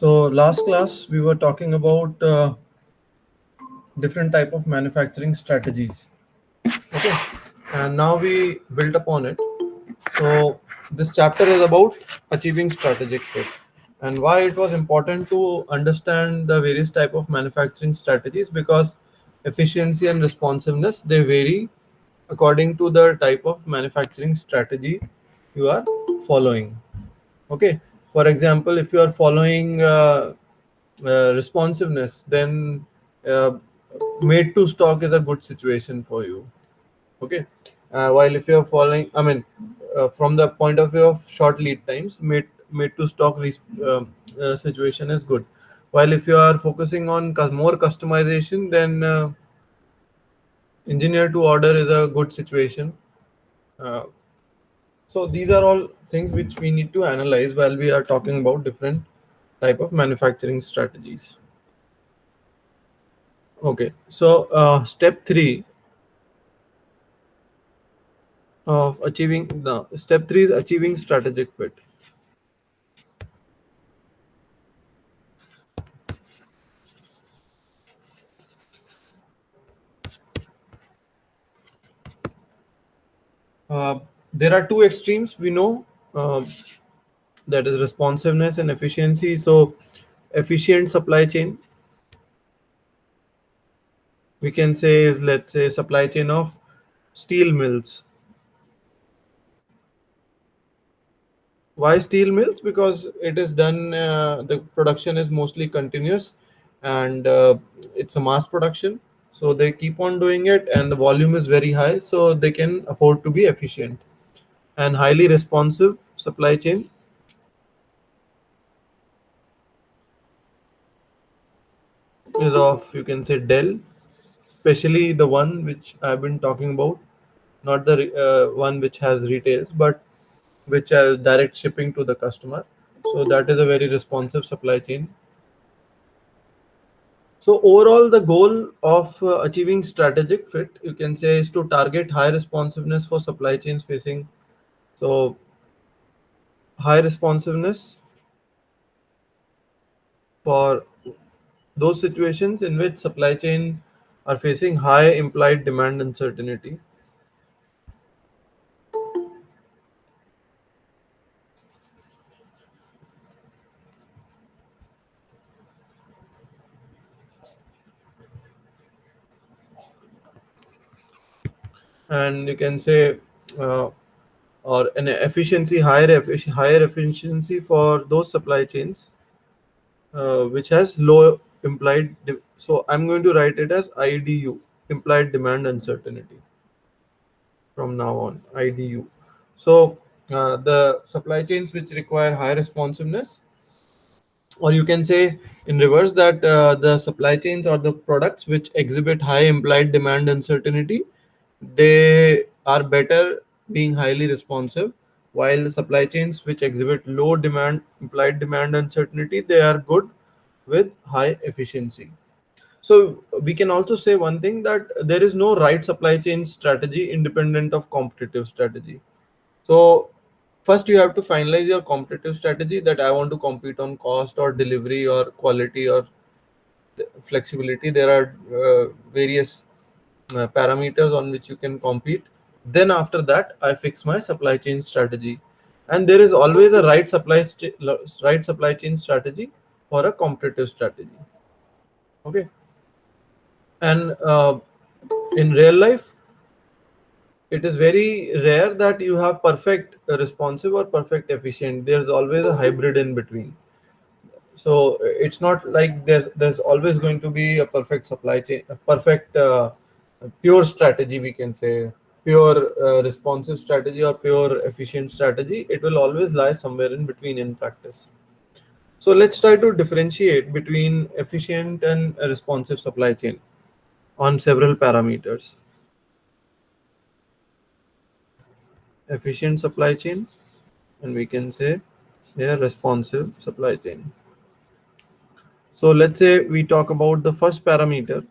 So last class we were talking about different type of manufacturing strategies. Okay, and now we build upon it. So this chapter is about achieving strategic fit and why it was important to understand the various type of manufacturing strategies because efficiency and responsiveness they vary according to the type of manufacturing strategy you are following. Okay, for example, if you are following responsiveness, then uh, made to stock is a good situation for you. Okay, while if you are following, I mean, from the point of view of short lead times, made to stock situation is good. While if you are focusing on more customization, then engineer to order is a good situation. Uh, so these are all things which we need to analyze while we are talking about different type of manufacturing strategies. Okay, so step three of achieving the step three is achieving strategic fit. Uh, there are two extremes we know, uh, that is responsiveness and efficiency. So efficient supply chain we can say is, let's say, supply chain of steel mills. Why steel mills? Because it is done, the production is mostly continuous, and it's a mass production, so they keep on doing it and the volume is very high, so they can afford to be efficient. And highly responsive supply chain is of, you can say, Dell, especially the one which I've been talking about, not the one which has retails, but which has direct shipping to the customer. So that is a very responsive supply chain. So overall, the goal of achieving strategic fit, you can say, is to target high responsiveness for supply chains facing. So high responsiveness for those situations in which supply chain are facing high implied demand uncertainty. And you can say, uh, or an efficiency, higher efficiency for those supply chains which has low so I'm going to write it as IDU, implied demand uncertainty, from now on, IDU. So the supply chains which require high responsiveness, or you can say in reverse, that the supply chains or the products which exhibit high implied demand uncertainty, they are better being highly responsive, while the supply chains which exhibit low demand implied demand uncertainty, they are good with high efficiency. So we can also say one thing, that there is no right supply chain strategy independent of competitive strategy. So first you have to finalize your competitive strategy, that I want to compete on cost or delivery or quality or flexibility. There are various parameters on which you can compete. Then after that, I fix my supply chain strategy, and there is always a right supply chain strategy for a competitive strategy. Okay, and in real life, it is very rare that you have perfect responsive or perfect efficient. There's always a hybrid in between. So it's not like there's always going to be a perfect supply chain, a perfect pure strategy, we can say, pure responsive strategy or pure efficient strategy. It will always lie somewhere in between in practice. So let's try to differentiate between efficient and a responsive supply chain on several parameters. Efficient supply chain, and we can say a responsive supply chain. So let's say we talk about the first parameter.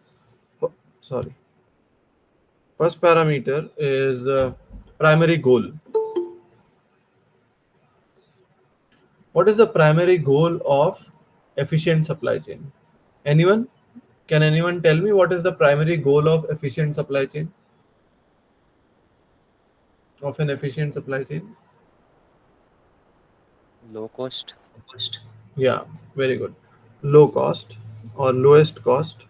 Sorry, first parameter is primary goal. What is the primary goal of efficient supply chain. Anyone? Can anyone tell me what is the primary goal of efficient supply chain? Of an efficient supply chain? Low cost. Yeah, very good. Low cost or lowest cost.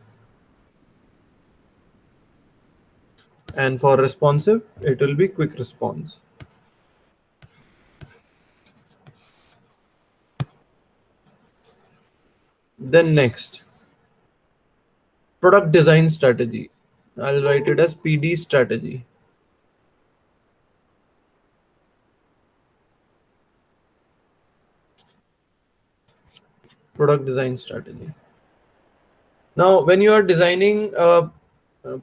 And for responsive, it will be quick response. Then next, product design strategy. I'll write it as PD strategy. Product design strategy. Now, when you are designing a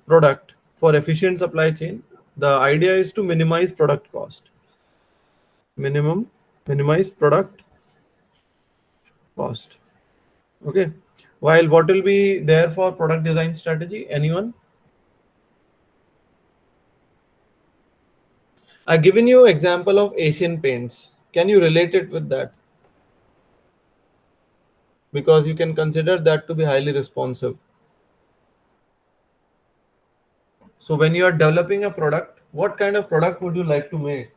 product for efficient supply chain, the idea is to minimize product cost. Minimize product cost. Okay. While what will be there for product design strategy? Anyone? I've given you example of Asian Paints. Can you relate it with that? Because you can consider that to be highly responsive. So when you are developing a product, what kind of product would you like to make?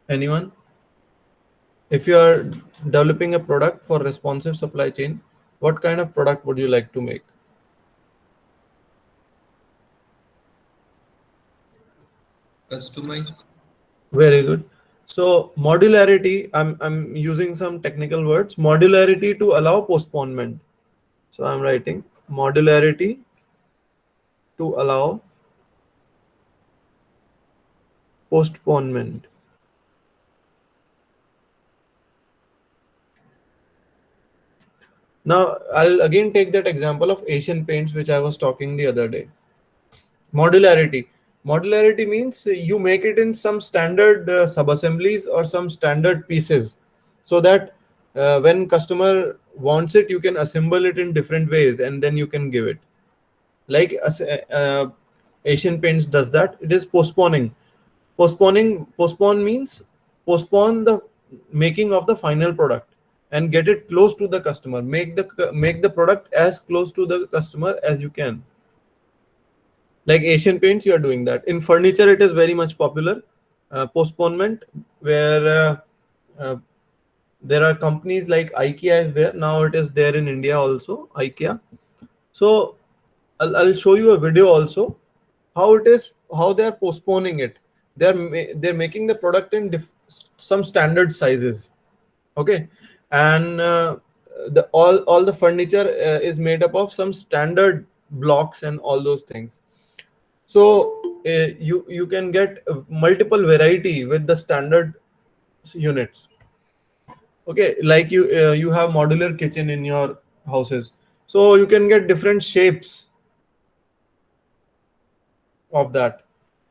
Anyone? If you are developing a product for responsive supply chain, what kind of product would you like to make? Customize. Very good. So modularity, I'm using some technical words. Modularity to allow postponement. So I'm writing modularity to allow postponement. Now I'll again take that example of Asian Paints which I was talking the other day. Modularity means you make it in some standard sub-assemblies or some standard pieces, so that when customer wants it, you can assemble it in different ways and then you can give it. Like Asian Paints does that. It is postponing. Postpone means postpone the making of the final product and get it close to the customer. Make the product as close to the customer as you can. Like Asian Paints, you are doing that. In furniture, it is very much popular. Postponement, where uh, there are companies like IKEA is there. Now it is there in India also, IKEA. So I'll show you a video also how it is, how they are postponing it. They're making the product in some standard sizes. Okay, and the all the furniture is made up of some standard blocks and all those things. So you can get multiple variety with the standard units. Okay, like you have modular kitchen in your houses, so you can get different shapes of that.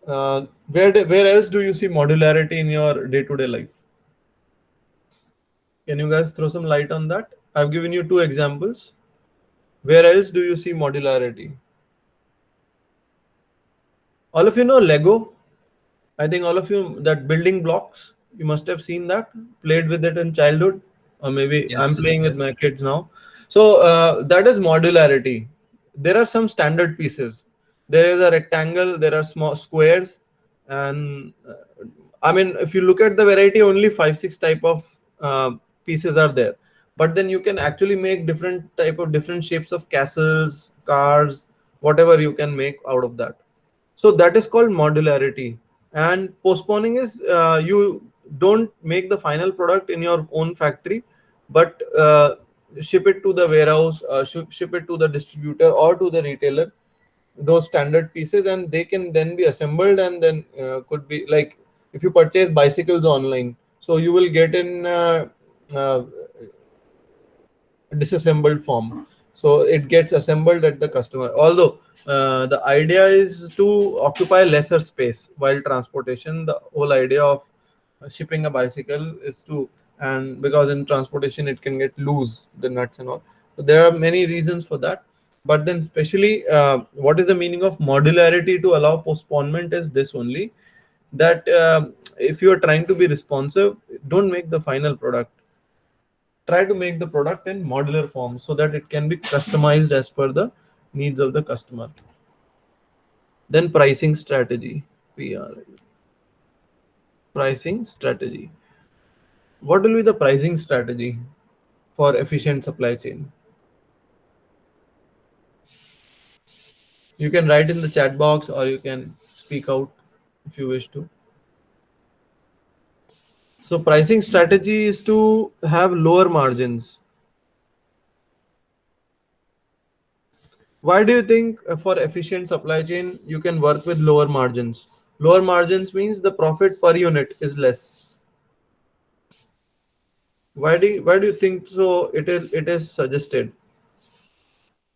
Where else do you see modularity in your day-to-day life? Can you guys throw some light on that? I've given you two examples. Where else do you see modularity? All of you know Lego. I think all of you, that building blocks, you must have seen that, played with it in childhood, or maybe I'm Yes. playing with my kids now. So that is modularity. There are some standard pieces. There is a rectangle, there are small squares, and I mean, if you look at the variety, only 5, 6 type of pieces are there. But then you can actually make different shapes of castles, cars, whatever you can make out of that. So that is called modularity. And postponing is you don't make the final product in your own factory, but ship it to the warehouse, ship it to the distributor or to the retailer, those standard pieces, and they can then be assembled, and then could be like if you purchase bicycles online, so you will get in uh, disassembled form, so it gets assembled at the customer. Although the idea is to occupy lesser space while transportation, the whole idea of shipping a bicycle is to, and because in transportation it can get loose, the nuts and all, so there are many reasons for that. But then especially what is the meaning of modularity to allow postponement is this only, that if you are trying to be responsive, don't make the final product. Try to make the product in modular form so that it can be customized as per the needs of the customer. Then pricing strategy. PR. Pricing strategy. What will be the pricing strategy for efficient supply chain? You can write in the chat box or you can speak out if you wish to. So pricing strategy is to have lower margins. Why do you think for efficient supply chain you can work with lower margins? Lower margins means the profit per unit is less. Why do you think so? It is suggested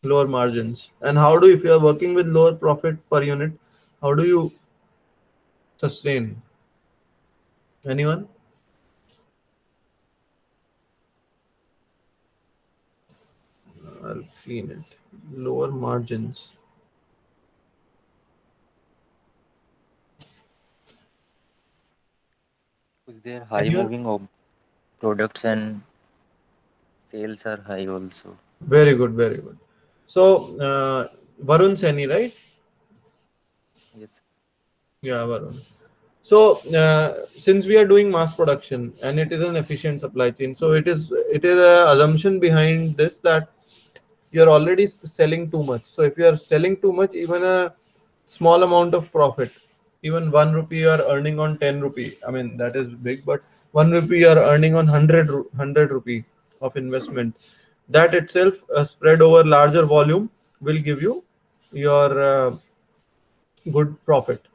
lower margins. And how do, if you are working with lower profit per unit, how do you sustain? Anyone? I'll clean it. Lower margins. Because they are high Anyone? moving products and sales are high also. Very good, very good. So Varun Seni, right? Yes. Yeah, Varun. So since we are doing mass production and it is an efficient supply chain, so it is a assumption behind this that you're already selling too much. So if you are selling too much, even a small amount of profit, even 1 rupee you are earning on 10 rupee. I mean that is big, but 1 rupee you are earning on 100 rupee of investment. That itself, spread over larger volume, will give you your good profit.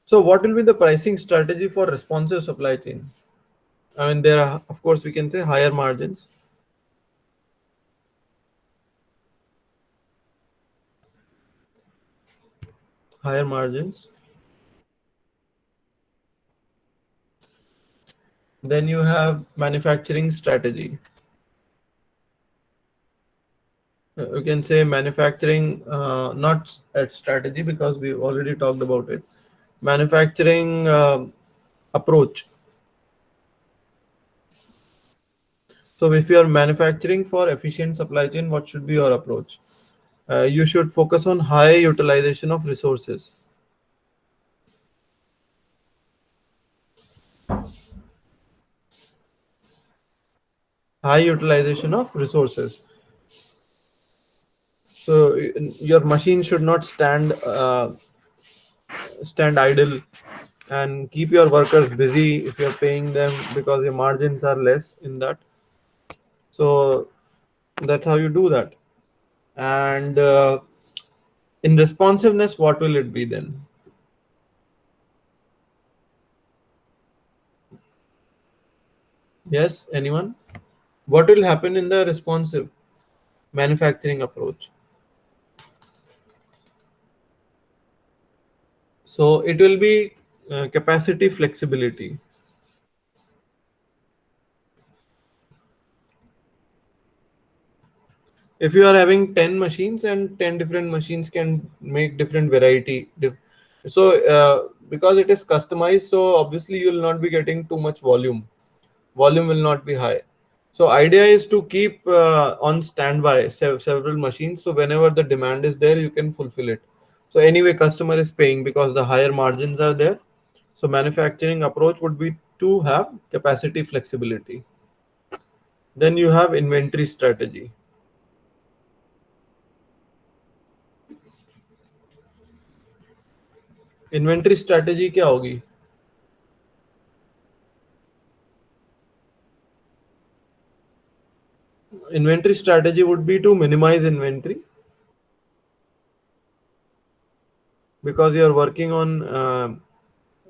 So what will be the pricing strategy for responsive supply chain? I mean, there are, of course, we can say higher margins. Higher margins. Then you have manufacturing strategy. You can say manufacturing, not at strategy because we already talked about it. Manufacturing approach. So if you are manufacturing for efficient supply chain, what should be your approach? You should focus on high utilization of resources. High utilization of resources. So your machine should not stand idle, and keep your workers busy if you're paying them because your margins are less in that. So that's how you do that. And in responsiveness, what will it be then? Yes, anyone? What will happen in the responsive manufacturing approach? So it will be capacity flexibility. If you are having 10 machines and 10 different machines can make different variety, so because it is customized, so obviously you will not be getting too much volume will not be high. So idea is to keep on standby several machines, so whenever the demand is there you can fulfill it. So anyway customer is paying because the higher margins are there. So manufacturing approach would be to have capacity flexibility. Then you have inventory strategy. Inventory strategy क्या होगी? Inventory strategy would be to minimize inventory because you are working on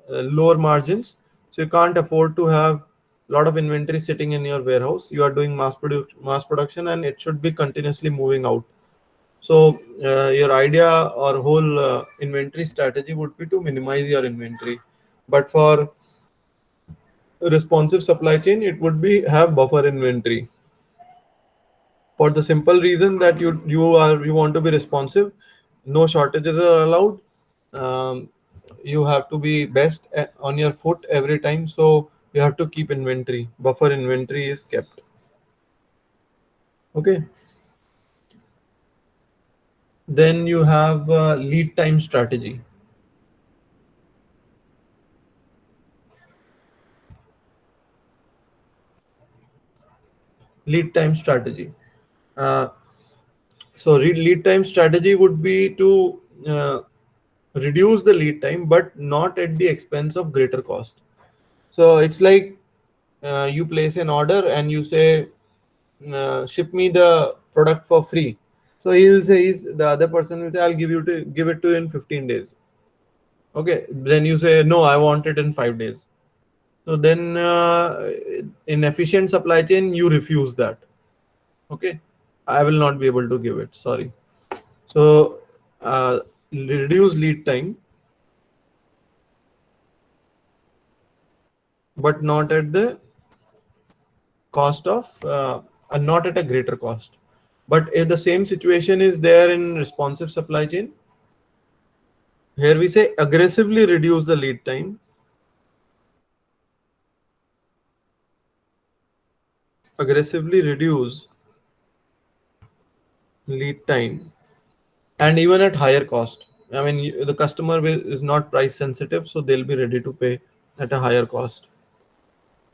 lower margins, so you can't afford to have a lot of inventory sitting in your warehouse. You are doing mass production and it should be continuously moving out. So your idea or whole inventory strategy would be to minimize your inventory. But for responsive supply chain, it would be have buffer inventory, for the simple reason that you want to be responsive. No shortages are allowed. you have to be best on your foot every time, so you have to keep inventory. Buffer inventory is kept. Okay. Then you have lead time strategy. Lead time strategy. Uh, so lead time strategy would be to reduce the lead time, but not at the expense of greater cost. So it's like you place an order and you say, ship me the product for free. So he'll say, the other person will say, I'll give it to you in 15 days. Okay. Then you say, no, I want it in 5 days. So then in efficient supply chain, you refuse that. Okay. I will not be able to give it. Sorry. So reduce lead time, but not at the cost of, not at a greater cost. But if the same situation is there in responsive supply chain, here we say aggressively reduce the lead time. Aggressively reduce lead time, and even at higher cost. I mean, the customer is not price sensitive, so they'll be ready to pay at a higher cost.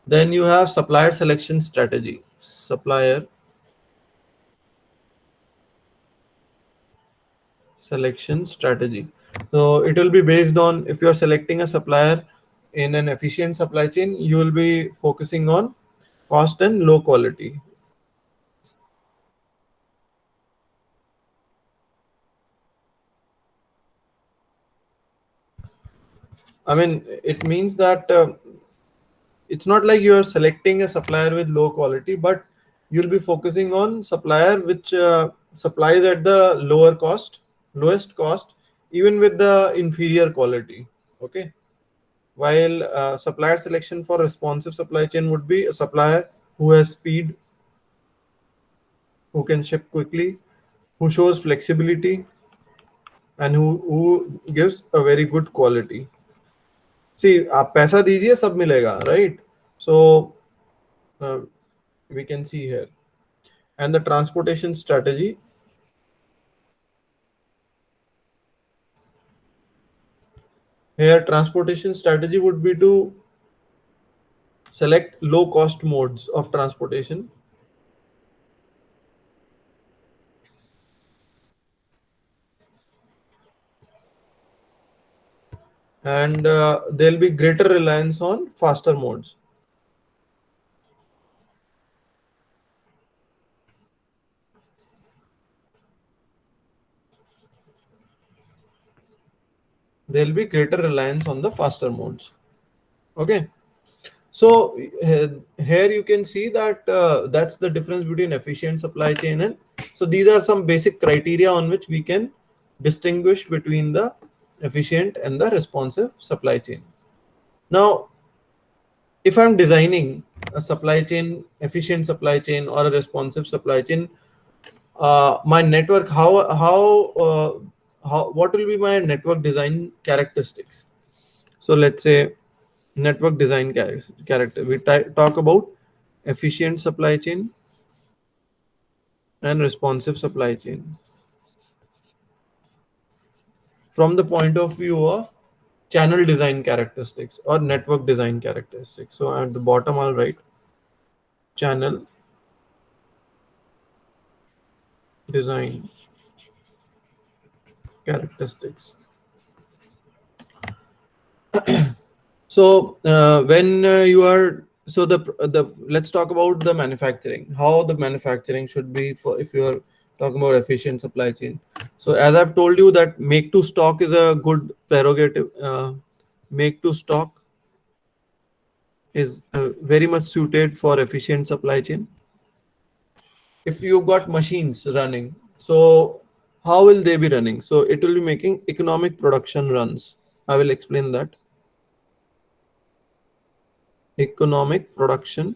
Then you have supplier selection strategy. Supplier selection strategy. So it will be based on, if you're selecting a supplier in an efficient supply chain, you will be focusing on cost and low quality. I mean, it means that it's not like you are selecting a supplier with low quality, but you'll be focusing on supplier which supplies at the lowest cost, even with the inferior quality. Okay. While supplier selection for responsive supply chain would be a supplier who has speed, who can ship quickly, who shows flexibility, and who gives a very good quality. See, आप पैसा दीजिए सब मिलेगा, right? So we can see here. And the transportation strategy. Here, transportation strategy would be to select low cost modes of transportation. And there'll be greater reliance on faster modes. There'll be greater reliance on the faster modes. Okay. So here you can see that that's the difference between efficient supply chain and, so these are some basic criteria on which we can distinguish between the efficient and the responsive supply chain. Now, if I'm designing a supply chain, efficient supply chain or a responsive supply chain, my network, how what will be my network design characteristics? So let's say network design character. We talk about efficient supply chain and responsive supply chain from the point of view of channel design characteristics or network design characteristics. So at the bottom, I'll write channel design characteristics. So when you are, so the let's talk about the manufacturing, how the manufacturing should be for, if you are talking about efficient supply chain. So as I've told you that make to stock is a good prerogative. Make to stock is very much suited for efficient supply chain. If you got machines running, so how will they be running? So it will be making economic production runs. I will explain that. Economic production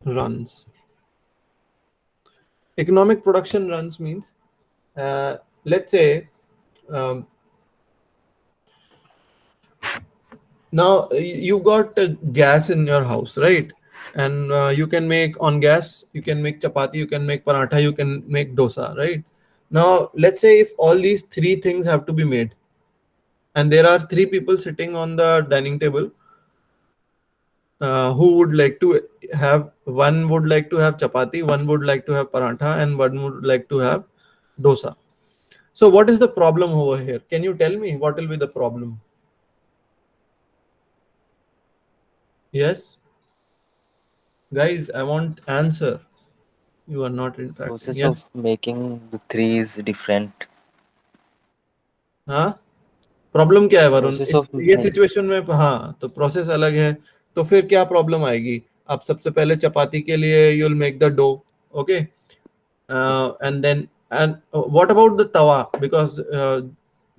runs. Economic production runs means, let's say Um, now you got gas in your house, right? And you can make on gas, you can make chapati, you can make paratha, you can make dosa, right? Now let's say if all these three things have to be made, and there are three people sitting on the dining table, who would like to have, one would like to have chapati, one would like to have paratha, and one would like to have dosa. So what is the problem over here? Can you tell me what will be the problem? Yes, guys, I want answer. You are not interacting. Process Yes. of making the three is different. हाँ, problem क्या है Varun, Process इस of ये situation में? हाँ, तो process अलग है, तो फिर क्या प्रॉब्लम आएगी? आप सबसे पहले चपाती के लिए you will make the dough, okay, yes, and then and what about the tawa, because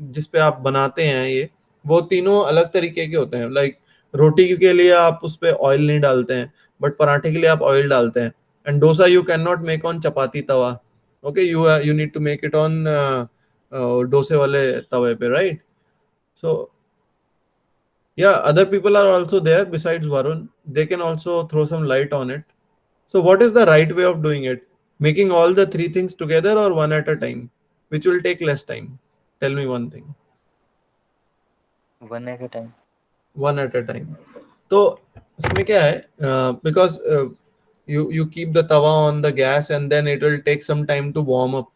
जिस पे आप बनाते हैं ये, वो तीनों अलग तरीके के होते हैं। लाइक रोटी के लिए आप उस पे ऑयल नहीं डालते हैं, बट पराठे के लिए आप ऑयल डालते हैं। And dosa you can not make on chapati tawa, okay, you need to make it on डोसे वाले तवे पे, right? So yeah, other people are also there besides Varun. They can also throw some light on it. So, what is the right way of doing it? Making all the three things together or one at a time, which will take less time? Tell me one thing. one at a time. One at a time. तो इसमें क्या है? Because you keep the tawa on the gas and then it will take some time to warm up.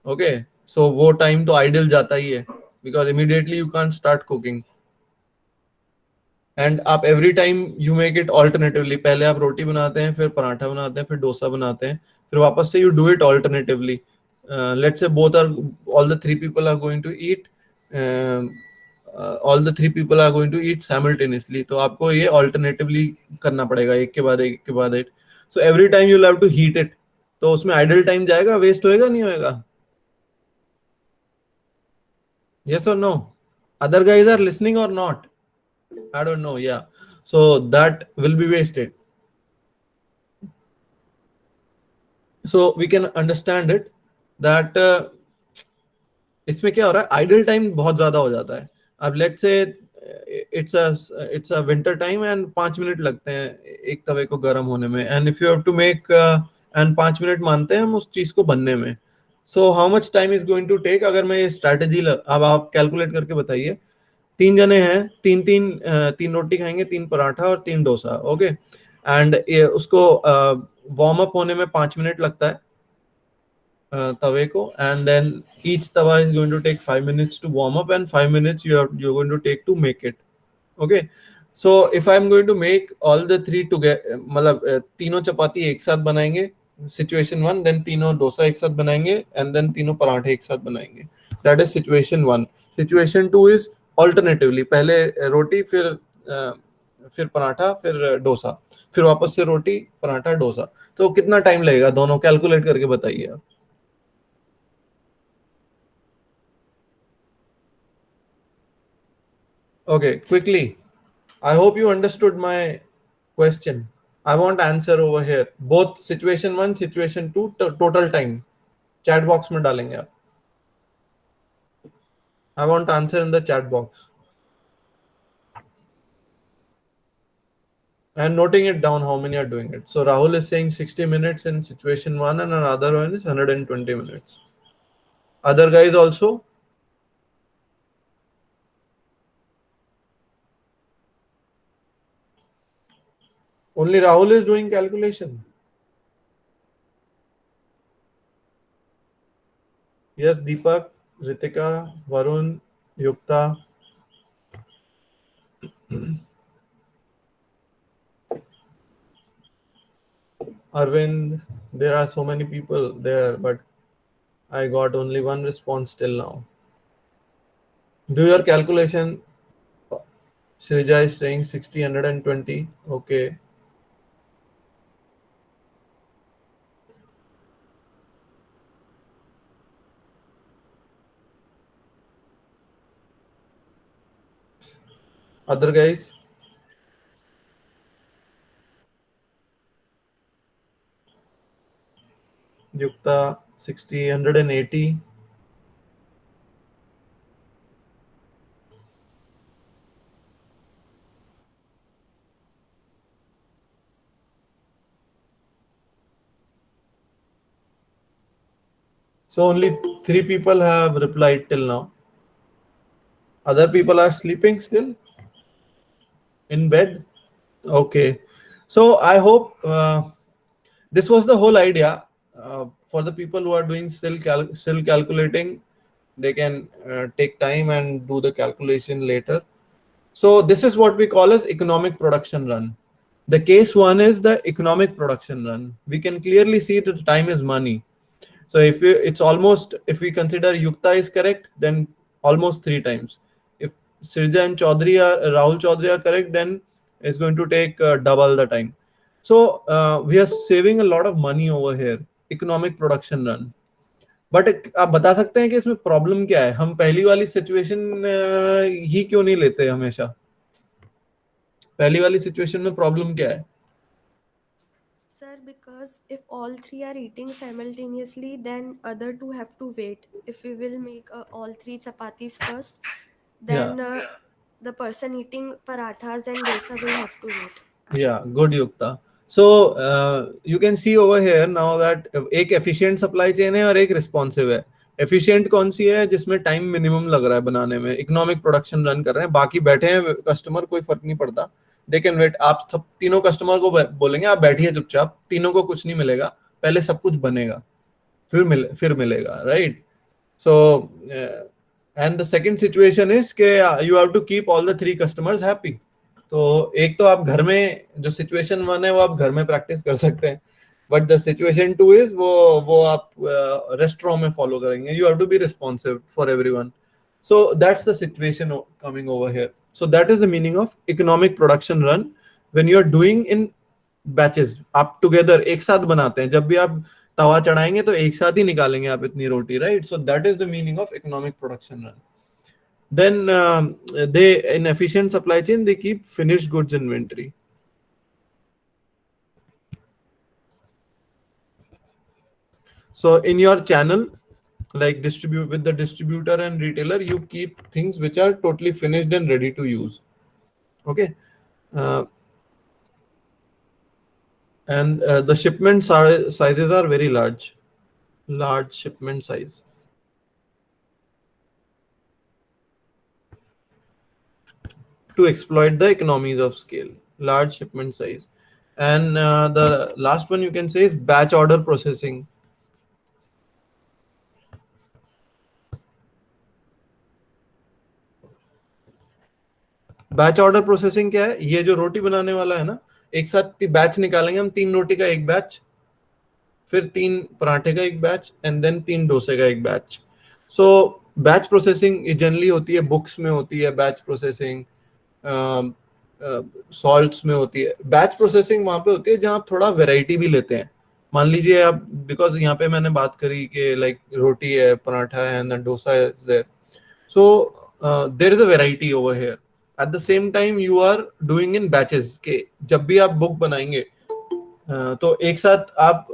Okay, so वो time तो idle जाता ही है, because immediately you can't start cooking. And आप every time you make it alternatively, पहले आप रोटी बनाते हैं, फिर पराठा बनाते हैं, फिर डोसा बनाते हैं, फिर वापस से you do it alternatively. Let's say both are, all the three people are going to eat, all the three people are going to eat simultaneously, तो आपको ये ऑल्टरनेटिवली करना पड़ेगा, एक के बाद एक, एक के बाद एक। So every time you have to heat it, तो उसमें आइडल टाइम जाएगा, वेस्ट होएगा नहीं होएगा? यस और no? Other guys are listening और not? I don't know. Yeah. So that will be wasted. So we can understand it that इसमें क्या हो रहा है, आइडल टाइम बहुत ज्यादा हो जाता है। अब let's say it's a winter time and 5 minute लगते हैं एक तवे को गर्म होने में, and if you have to make, and 5 minute मानते हैं हम उस चीज को बनने में। So how much time is going to take? अगर मैं ये स्ट्रैटेजी, अब आप कैलकुलेट करके बताइए। तीन जने हैं, तीन रोटी खाएंगे, तीन पराठा और तीन डोसा, ओके, एंड ये उसको वार्म अप होने में 5 मिनट लगता है तवे को, and then each tawa is going to take 5 minutes to warm up and 5 minutes you going to take to make it, okay. So if I am going to make all the three together, मतलब तीनों चपाती एक साथ बनाएंगे, situation one, then तीनों डोसा एक साथ बनाएंगे, and then तीनों पराठे एक साथ बनाएंगे, that is situation one. Situation two is alternatively, पहले रोटी, फिर पराठा, फिर डोसा, फिर वापस से रोटी पराठा डोसा। तो कितना टाइम लगेगा? दोनों कैलकुलेट करके बताइए आप। Okay, quickly. I hope you understood my question. I want answer over here. Both situation one, situation two, total time. Chat box में डालेंगे आप. I want answer in the chat box. I'm noting it down how many are doing it. So Rahul is saying 60 minutes in situation one and another one is 120 minutes. Other guys also? Only Rahul is doing calculation. Yes, Deepak, Ritika, Varun, Yukta. Arvind, there are so many people there, but I got only one response till now. Do your calculation. Srija is saying 60, 120. Okay. Other guys? Yukta 60, 180. So only 3 people have replied till now. Other people are sleeping still in bed. Okay. So I hope this was the whole idea for the people who are doing still calculating. They can take time and do the calculation later. So this is what we call as economic production run. The case one is the economic production run. We can clearly see that time is money. So it's almost, if we consider Yukta is correct, then almost 3 times. If Sirja and Rahul Chaudhary are correct, then it's going to take double the time. So we are saving a lot of money over here. Economic production run. But आप बता सकते हैं कि इसमें problem क्या है? हम पहली वाली सिचुएशन ही क्यों नहीं लेते हमेशा? पहली वाली सिचुएशन में प्रॉब्लम क्या है? Sir, because if all three are eating simultaneously, then other two have to wait. If we will make all three chapatis first, then the person eating parathas and dosa will have to wait. Yeah, good Yukta. So you can see over here now that एक efficient supply chain है और एक responsive है. Efficient कौन सी है? जिसमें time minimum लग रहा है बनाने में. Economic production run कर रहे हैं. बाकी बैठे हैं customer, कोई फर्क नहीं पड़ता. They can wait. आप सब तीनों customer को बोलेंगे आप बैठिए चुपचाप. तीनों को कुछ नहीं मिलेगा. पहले सब कुछ बनेगा. फिर मिलेगा. Right? So and the second situation is कि you have to keep all the 3 customers happy. तो एक तो आप घर में जो सिचुएशन 1 है वो आप घर में प्रैक्टिस कर सकते हैं, बट द सिचुएशन 2 इज वो आप रेस्टोरेंट में फॉलो करेंगे. You have to be responsive for everyone. So that's the situation coming over here. So that is the meaning of economic production run when you are doing in batches. आप together एक साथ बनाते हैं. जब भी आप तवा चढ़ाएंगे तो एक साथ ही निकालेंगे आप इतनी रोटी, right? So that is the meaning of economic production run. Then they, in efficient supply chain, they keep finished goods inventory. So in your channel, like distribute with the distributor and retailer, you keep things which are totally finished and ready to use. Okay. And the shipment sizes are very large shipment size. To exploit the economies of scale, large shipment size. And the last one you can say is batch order processing. Batch order processing क्या है? ये जो रोटी बनाने वाला है ना, एक साथ बैच निकालेंगे हम. 3 रोटी का एक बैच, फिर 3 पराठे का एक बैच, एंड देन 3 डोसे का एक बैच. सो बैच प्रोसेसिंग जनरली होती है बुक्स में होती है. बैच प्रोसेसिंग सॉल्ट्स में होती है. बैच प्रोसेसिंग वहां पे होती है जहां आप थोड़ा वेराइटी भी लेते हैं. मान लीजिए आप, बिकॉज यहाँ पे मैंने बात करी कि लाइक रोटी है, पराठा है, and dosa is there. So there is a variety over here. At the same time you are doing in batches के जब भी आप बुक बनाएंगे तो एक साथ आप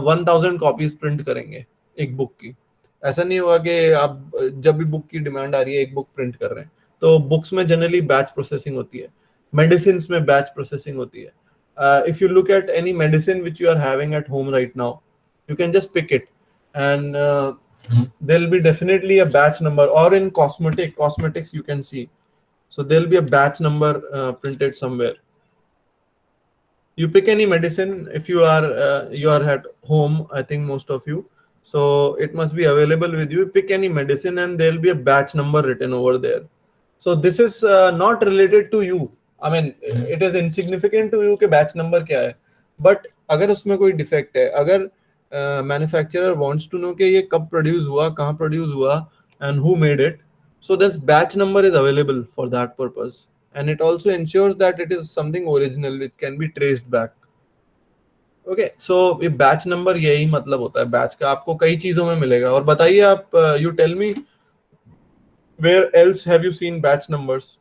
1000 कॉपीज प्रिंट करेंगे एक बुक की. ऐसा नहीं होगा कि आप जब भी बुक की डिमांड आ रही है एक बुक प्रिंट कर रहे हैं. तो बुक्स में जनरली बैच प्रोसेसिंग होती है. मेडिसिन में बैच प्रोसेसिंग होती है. If you look at any medicine which you are having at home right now, you can just pick it and there will be definitely a batch number. Or in cosmetics you can see, so there will be a batch number printed somewhere. You pick any medicine if you are at home, I think most of you, so it must be available with you. Pick any medicine and there will be a batch number written over there. So this is not related to you. I mean, it is insignificant to you कि batch number क्या है. But अगर उसमें कोई defect है, अगर manufacturer wants to know कि ये कब produce हुआ, कहाँ produce हुआ, and who made it, so this batch number is available for that purpose. And it also ensures that it is something original which can be traced back. Okay, so ये batch number यही मतलब होता है batch का. आपको कई चीजों में मिलेगा. और बताइए आप, you tell me, where else have you seen batch numbers?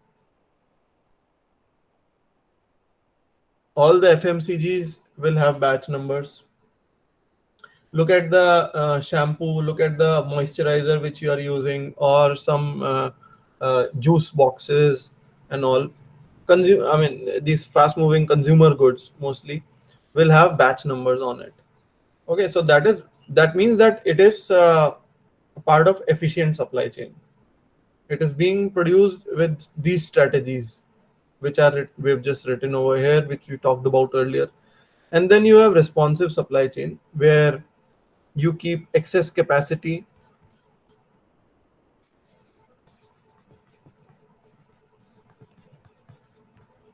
All the FMCGs will have batch numbers. Look at the shampoo, look at the moisturizer which you are using, or some juice boxes and all. I mean, these fast moving consumer goods mostly will have batch numbers on it. Okay, so that means that it is part of efficient supply chain. It is being produced with these strategies, which are we've just written over here, which we talked about earlier. And then you have responsive supply chain, where you keep excess capacity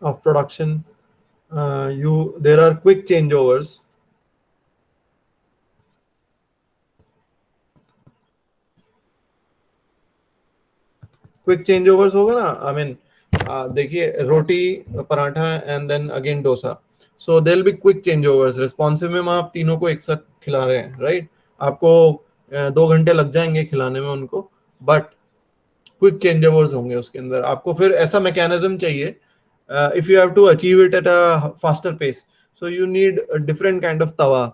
of production. There are quick changeovers. Quick changeovers होगा ना, I mean देखिए roti paratha and then again dosa, so there will be quick changeovers. Responsive में आप तीनों को एक साथ खिला रहे हैं, राइट? आपको 2 घंटे लग जाएंगे खिलाने में उनको, बट क्विक चेंज ओवर्स होंगे उसके अंदर. आपको फिर ऐसा मैकेनिज्म चाहिए, if you have to achieve it at a faster pace, so you need a different kind of tawa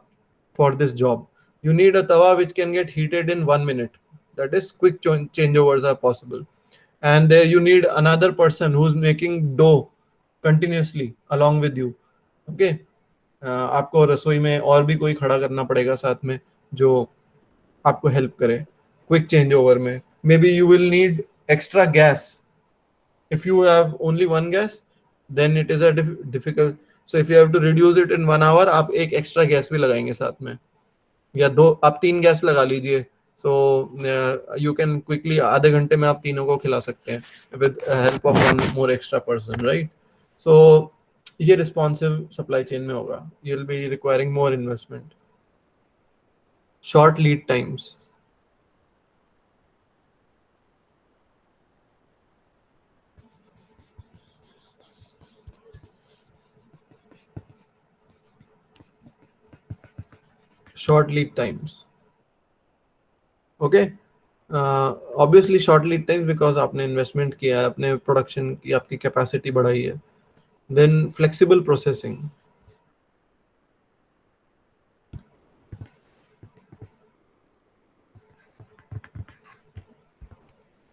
for this job. You need a tawa which can get heated in 1 minute. That is, quick changeovers are possible. And there you need another person who's making dough continuously along with you. Okay. आपको रसोई में और भी कोई खड़ा करना पड़ेगा साथ में जो आपको हेल्प करे क्विक चेंज ओवर में. May be you will need extra gas. If you have only one gas, then it is a difficult. So if you have to reduce it in 1 hour, आप एक extra gas भी लगाएंगे साथ में, या दो, आप 3 गैस लगा लीजिए. सो यू कैन क्विकली आधे घंटे में आप तीनों को खिला सकते हैं with help of one more extra person, right? So ये रिस्पॉन्सिव सप्लाई चेन में होगा. You will be requiring more investment. Short lead times. Short lead times. Okay. Obviously short lead times because आपने इन्वेस्टमेंट किया है, अपने production की आपकी capacity बढ़ाई है. Then flexible processing.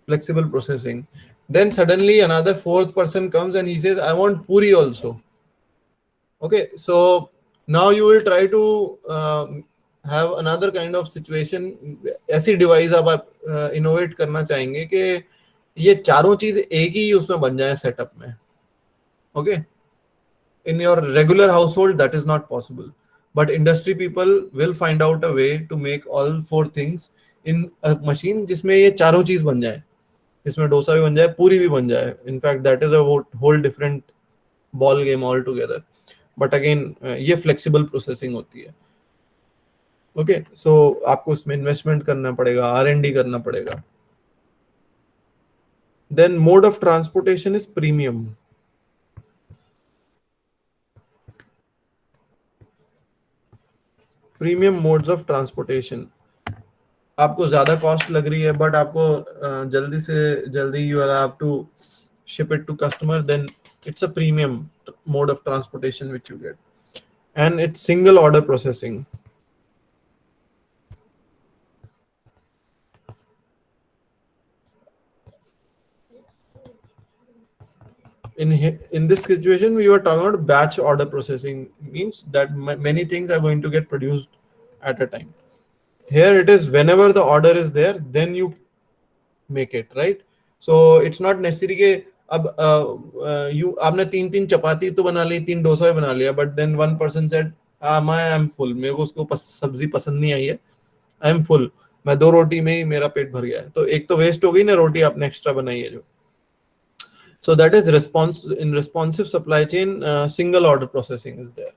Flexible processing. Then suddenly another fourth person comes and he says, I want puri also. Okay, so now you will try to have another kind of situation. ऐसी device आप innovate करना चाहेंगे कि ये चारों चीज एक ही उसमें बन जाए सेटअप में. Okay, in your regular household that is not possible, but industry people will find out a way to make all four things in a machine जिसमें ये चारों चीज बन जाए, इसमें डोसा भी बन जाए, पूरी भी बन जाए. In fact, that is a whole different ball game altogether. But again, ये flexible processing होती है. Okay, so आपको उसमें इन्वेस्टमेंट करना पड़ेगा, R&D करना पड़ेगा. Then mode of transportation is premium. Premium modes of transportation. आपको ज्यादा कॉस्ट लग रही है, बट आपको जल्दी से जल्दी you have to ship it to customer, then it's a premium mode of transportation which you get. And it's single order processing. In this situation, we were talking about batch order processing, means that many things are going to get produced at a time. Here it is, whenever the order is there, then you make it, right? So it's not necessary कि अब आपने 3 चपाती तो बना ली, 3 डोसा भी बना लिया, but then one person said, I am full, मेरे को उसको सब्जी पसंद नहीं आई है, I am full, मैं 2 रोटी में ही मेरा पेट भर गया है. तो एक तो वेस्ट हो गई ना रोटी आपने एक्स्ट्रा बनाई है जो. So that is in responsive supply chain, single order processing is there.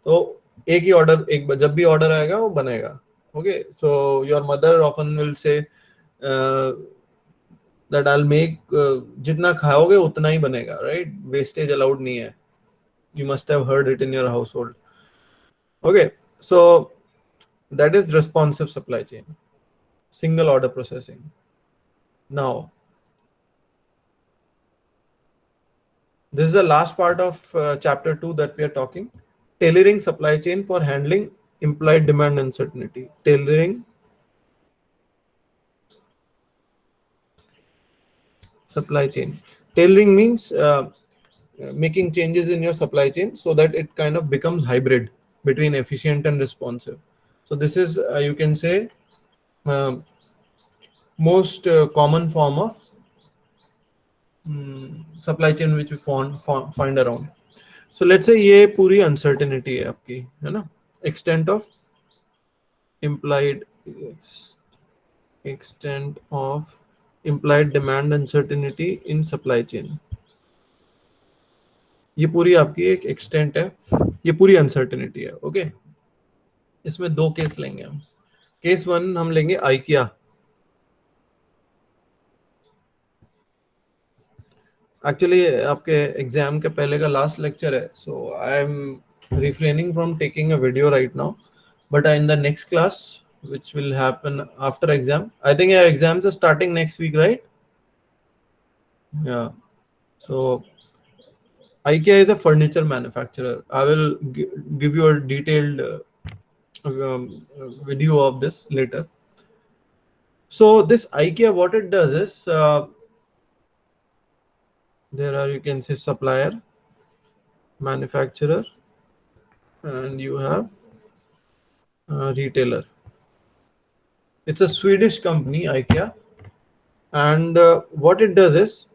तो एक ही ऑर्डर, जब भी ऑर्डर आएगा वो बनेगा. Okay, so your mother often will say that I'll make जितना खाओगे उतना ही बनेगा, right? Wastage allowed नहीं है. You must have heard it in your household. Okay, so that is responsive supply chain, single order processing. Now, this is the last part of chapter 2 that we are talking. Tailoring supply chain for handling implied demand uncertainty. Tailoring supply chain. Tailoring means making changes in your supply chain so that it kind of becomes hybrid between efficient and responsive. So this is, you can say, most common form of supply chain which we find around. So let's say ये पूरी uncertainty है आपकी, है ना? Extent of implied demand uncertainty in supply chain. ये पूरी आपकी एक एक्सटेंट है, ये पूरी अनसर्टेनिटी है. ओके, इसमें दो केस लेंगे हम. केस वन हम लेंगे IKEA. एक्चुअली आपके एग्जाम के पहले का लास्ट लेक्चर है, so I am refraining from taking a video right now, but in the next class which will happen after exam, I think your exams are starting next week, right? Yeah. So IKEA is a furniture manufacturer. I will give you a detailed video of this later. So this IKEA, what it does is there are, you can say, supplier, manufacturer, and you have retailer. It's a Swedish company, IKEA, and what it does is,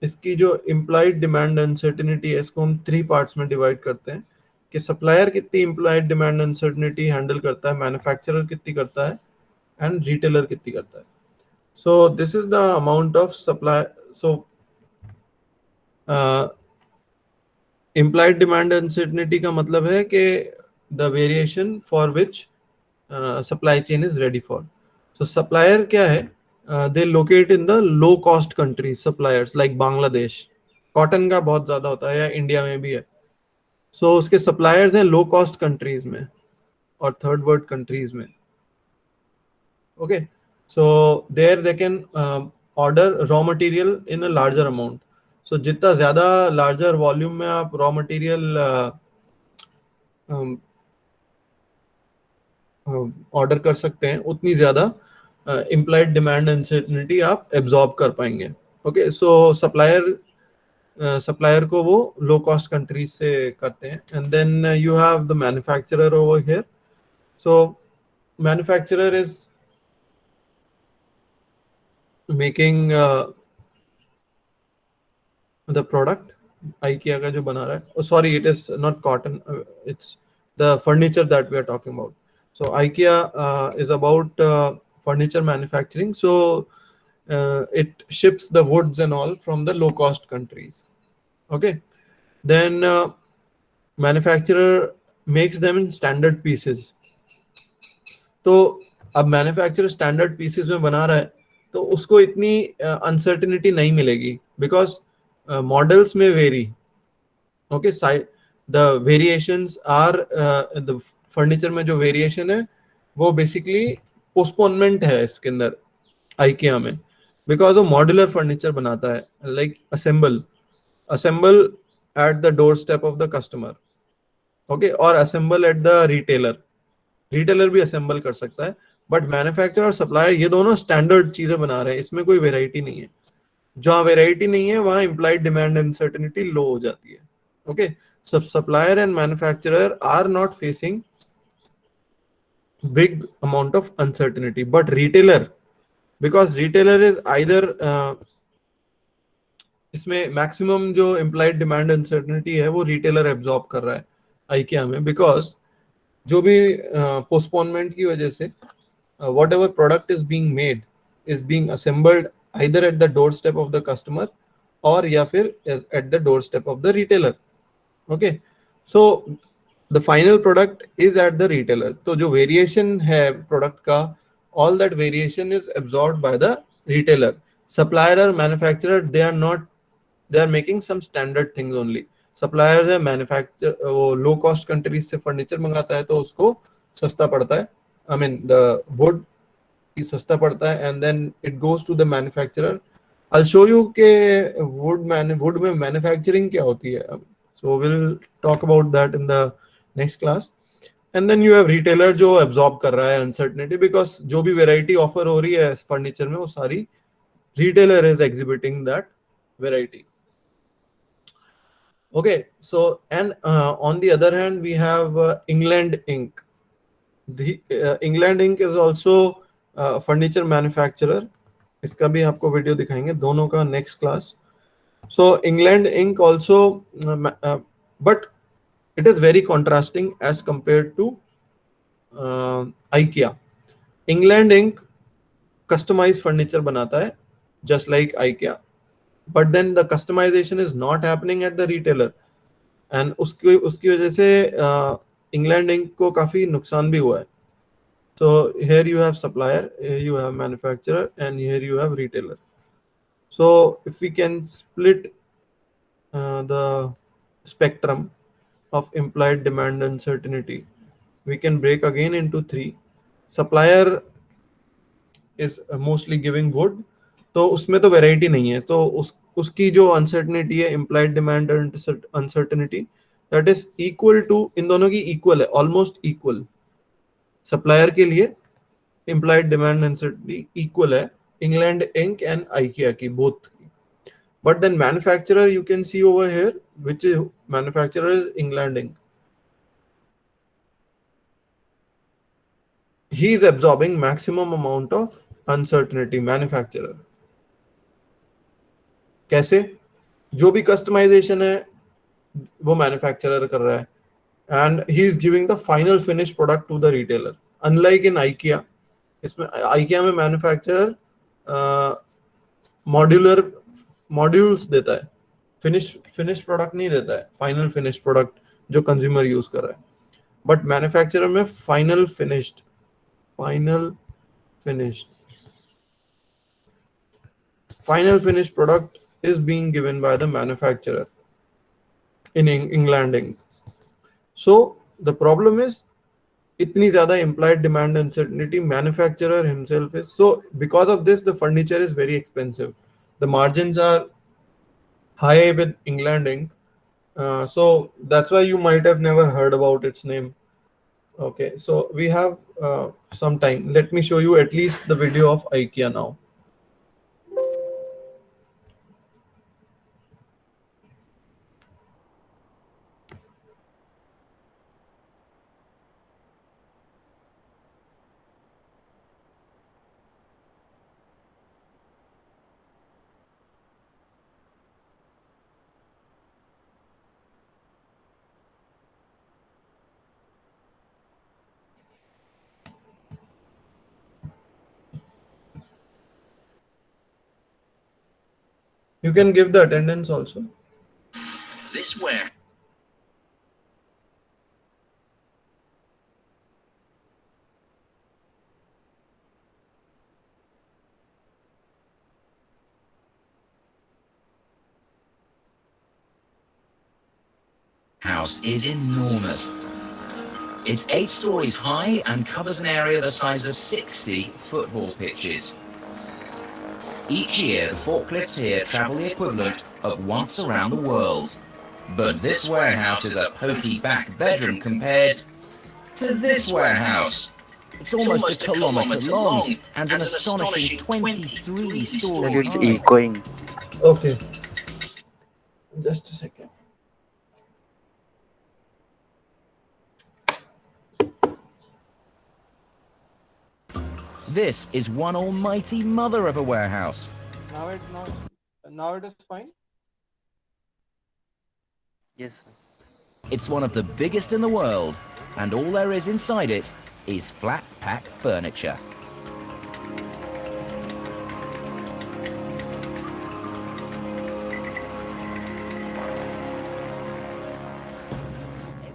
इसकी जो implied demand uncertainty है, इसको हम 3 parts में divide करते हैं कि supplier कितनी implied demand uncertainty हैंडल करता है, मैन्युफैक्चरर कितनी करता है, एंड रिटेलर कितनी करता है. So this is the amount of supply. So implied demand uncertainty का मतलब है कि the variation for which supply chain is ready for. So supplier क्या है? They locate in the low cost countries. Suppliers like Bangladesh, cotton का बहुत ज्यादा होता है, या इंडिया में भी है. So उसके suppliers हैं low cost countries में और third world countries में. Okay, so there they can order raw material in a larger amount. So जितना ज़्यादा larger volume में आप raw material ऑर्डर कर सकते हैं, उतनी ज़्यादा implied demand uncertainty आप absorb कर पाएंगे. Okay, so supplier को वो low cost countries से करते हैं, and then you have the manufacturer over here. So manufacturer is making the product. IKEA का जो बना रहा है, oh sorry, it is not cotton, it's the furniture that we are talking about. So IKEA is about furniture manufacturing. So it ships the woods and all from the low cost countries. Okay, then manufacturer makes them in standard pieces. तो अब manufacturer standard pieces में बना रहा है, तो उसको इतनी uncertainty नहीं मिलेगी, बिकॉज मॉडल्स में very. Okay, the variations are the furniture में जो वेरिएशन है वो बेसिकली पोस्टपोनमेंट है इसके अंदर IKEA में, बिकॉज वो मॉड्यूलर फर्नीचर बनाता है, like assemble at the door step of the customer. Okay, और असेंबल एट द रिटेलर भी असेंबल कर सकता है, बट मैन्युफैक्चरर और सप्लायर ये दोनों स्टैंडर्ड चीजें बना रहे हैं, इसमें कोई वेराइटी नहीं है. जहां वेराइटी नहीं है वहां इम्प्लाइड डिमांड अनसर्टेनिटी लो हो जाती है. Okay, so supplier and manufacturer are not facing big amount of uncertainty, but retailer, because retailer is either इसमें मैक्सिमम जो इम्प्लाइड डिमांड अनसर्टेनिटी है वो रिटेलर एब्जॉर्ब कर रहा है IKEA में, बिकॉज जो भी पोस्टपोनमेंट की वजह से whatever product is being made is being assembled either at the doorstep of the customer or या फिर at the doorstep of the retailer. Okay, so the final product is at the retailer. तो जो variation है product का, all that variation is absorbed by the retailer. Supplier or manufacturer, they are making some standard things only. Supplier है, manufacturer वो low cost countries से furniture मंगाता है तो उसको सस्ता पड़ता है, I mean the wood सस्ता पड़ता है, and then it goes to the manufacturer. I'll show you के wood में manufacturing क्या होती है. So we'll talk about that in the next class. And then you have retailer जो absorb कर रहा है uncertainty, because जो भी variety offer हो रही है furniture में वो सारी retailer is exhibiting that variety. Okay, so and on the other hand we have England Inc. The England Inc. is also furniture manufacturer, इसका भी आपको वीडियो दिखाएंगे, दोनों का next class. So England Inc. also, but it is very contrasting as compared to IKEA. England Inc. customized furniture बनाता है, just like IKEA, but then the customization is not happening at the retailer, and उसकी वजह से England Inc. को काफी नुकसान भी हुआ है. So here you have supplier, here you have manufacturer, and here you have retailer. So if we can split the spectrum of implied demand uncertainty, we can break again into three. Supplier is mostly giving wood, तो उसमें तो variety नहीं है, तो उसकी जो uncertainty है, implied demand uncertainty, that is equal to, इन दोनों की equal है, almost equal. सप्लायर के लिए implied demand uncertainty equal है England Inc. and IKEA की, both. But then manufacturer, you can see over here, which is manufacturer is England Inc. He is absorbing maximum amount of uncertainty, manufacturer. कैसे? जो भी customization है वो manufacturer कर रहा है, and he is giving the final finished product to the retailer. Unlike in IKEA, इसमें IKEA में manufacturer modular modules देता है, फिनिश प्रोडक्ट नहीं देता है, फाइनल फिनिश प्रोडक्ट जो कंज्यूमर यूज कर रहा है. बट मैन्युफैक्चरर में final finish product is being given by the manufacturer in England Inc. So the problem is इतनी ज्यादा implied demand uncertainty, manufacturer himself is, so because of this the furniture is very expensive, the margins are high with England Inc. So that's why you might have never heard about its name. Okay, so we have some time. Let me show you at least the video of IKEA now. You can give the attendance also. This warehouse is enormous. It's 8 stories high and covers an area the size of 60 football pitches. Each year, the forklifts here travel the equivalent of once around the world. But this warehouse is a pokey back bedroom compared to this warehouse. It's almost a kilometer long and an astonishing 23 stories It's high. echoing. Okay, just a second. This is one almighty mother of a warehouse. Now it is fine. Yes, sir. It's one of the biggest in the world, and all there is inside it is flat pack furniture.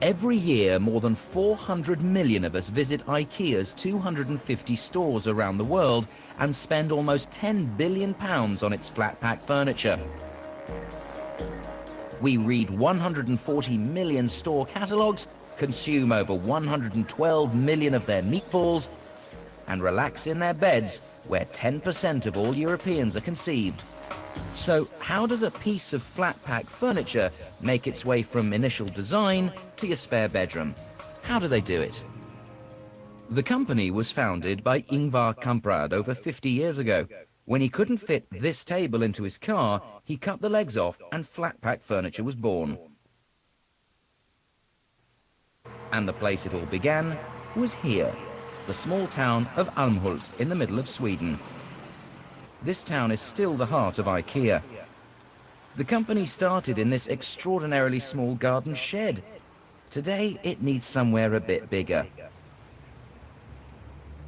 Every year, more than 400 million of us visit IKEA's 250 stores around the world and spend almost £10 billion on its flat pack furniture. We read 140 million store catalogues, consume over 112 million of their meatballs, and relax in their beds, where 10% of all Europeans are conceived. So how does a piece of flat pack furniture make its way from initial design to your spare bedroom? How do they do it? The company was founded by Ingvar Kamprad over 50 years ago. When he couldn't fit this table into his car, he cut the legs off and flat pack furniture was born. And the place it all began was here, the small town of Almhult in the middle of Sweden. This town is still the heart of IKEA. The company started in this extraordinarily small garden shed. Today, it needs somewhere a bit bigger.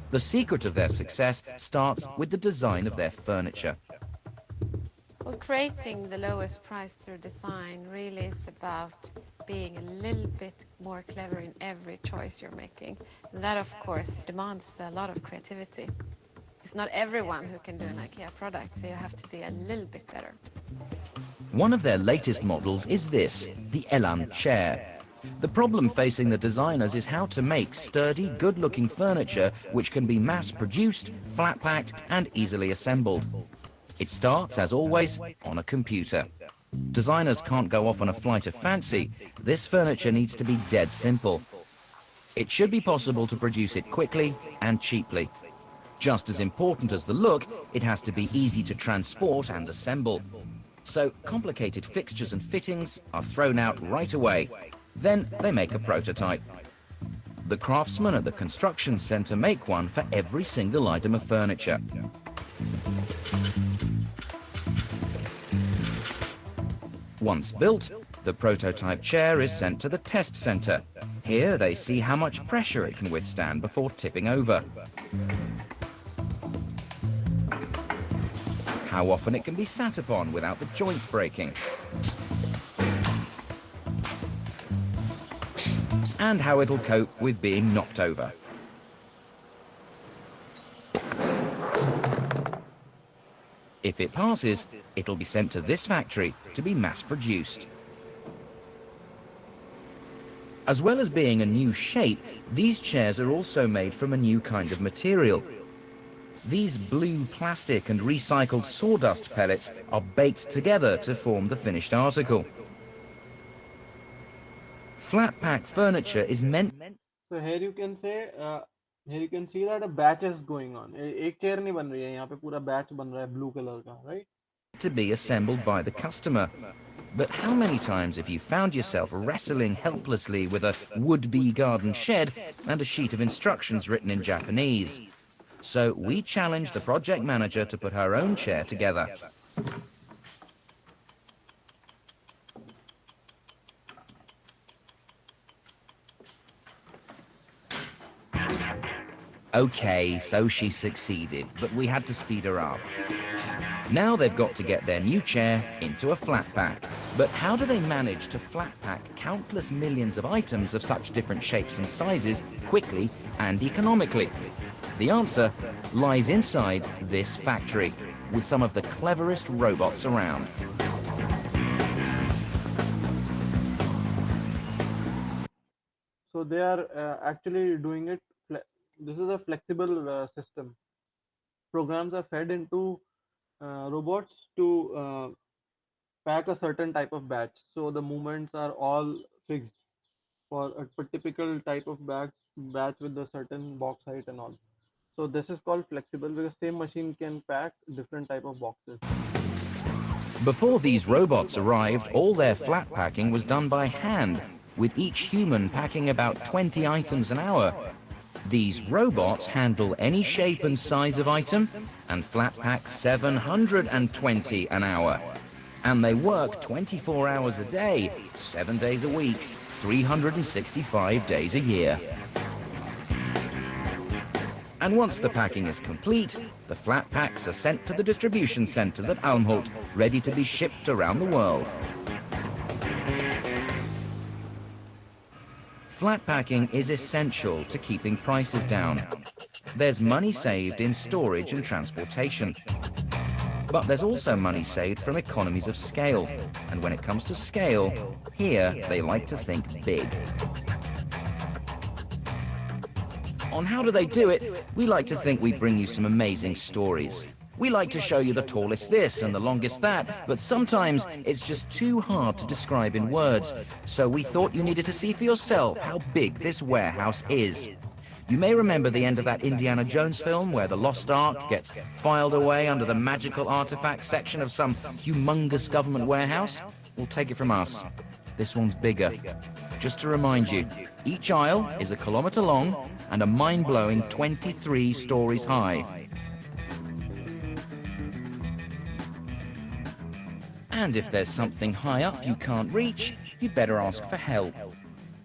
The secret of their success starts with the design of their furniture. Well, creating the lowest price through design really is about being a little bit more clever in every choice you're making. And that, of course, demands a lot of creativity. It's not everyone who can do an IKEA product, so you have to be a little bit better. One of their latest models is this, the Elan chair. The problem facing the designers is how to make sturdy, good-looking furniture which can be mass-produced, flat-packed, and easily assembled. It starts, as always, on a computer. Designers can't go off on a flight of fancy. This furniture needs to be dead simple. It should be possible to produce it quickly and cheaply. Just as important as the look, it has to be easy to transport and assemble. So complicated fixtures and fittings are thrown out right away. Then they make a prototype. The craftsmen at the construction center make one for every single item of furniture. Once built, the prototype chair is sent to the test center. Here they see how much pressure it can withstand before tipping over, how often it can be sat upon without the joints breaking, and how it'll cope with being knocked over. If it passes, it'll be sent to this factory to be mass-produced. As well as being a new shape, these chairs are also made from a new kind of material. These blue plastic and recycled sawdust pellets are baked together to form the finished article. Flat-pack furniture is meant So here you can say, here you can see that a batch is going on. एक chair नहीं बन रही है, यहाँ पे पूरा batch बन रहा है blue color का, right? to be assembled by the customer. But how many times have you found yourself wrestling helplessly with a would-be garden shed and a sheet of instructions written in Japanese? So we challenged the project manager to put her own chair together. Okay, so she succeeded, but we had to speed her up. Now they've got to get their new chair into a flat pack. But how do they manage to flat pack countless millions of items of such different shapes and sizes quickly and economically? The answer lies inside this factory, with some of the cleverest robots around. So they are actually doing it. This is a flexible system. Programs are fed into robots to pack a certain type of batch. So the movements are all fixed for a typical type of batch with a certain box height and all. So this is called flexible because same machine can pack different type of boxes. Before these robots arrived, all their flat packing was done by hand, with each human packing about 20 items an hour. These robots handle any shape and size of item and flat pack 720 an hour. And they work 24 hours a day, 7 days a week, 365 days a year. And once the packing is complete, the flat packs are sent to the distribution centers at Almhult, ready to be shipped around the world. Flat packing is essential to keeping prices down. There's money saved in storage and transportation. But there's also money saved from economies of scale. And when it comes to scale, here they like to think big. On how do they do it, we like to think we bring you some amazing stories. We like to show you the tallest this and the longest that, but sometimes it's just too hard to describe in words. So we thought you needed to see for yourself how big this warehouse is. You may remember the end of that Indiana Jones film where the Lost Ark gets filed away under the magical artifact section of some humongous government warehouse. We'll take it from us. This one's bigger. Just to remind you, each aisle is a kilometre long and a mind-blowing 23 stories high. And if there's something high up you can't reach, you'd better ask for help.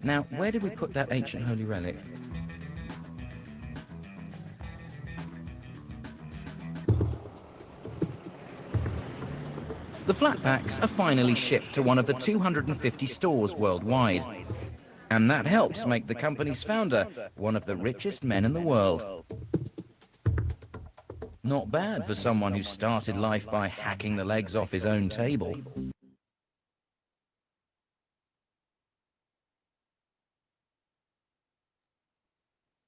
Now, where did we put that ancient holy relic? The flatpacks are finally shipped to one of the 250 stores worldwide. And that helps make the company's founder one of the richest men in the world. Not bad for someone who started life by hacking the legs off his own table.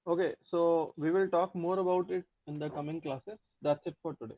Okay, so we will talk more about it in the coming classes. That's it for today.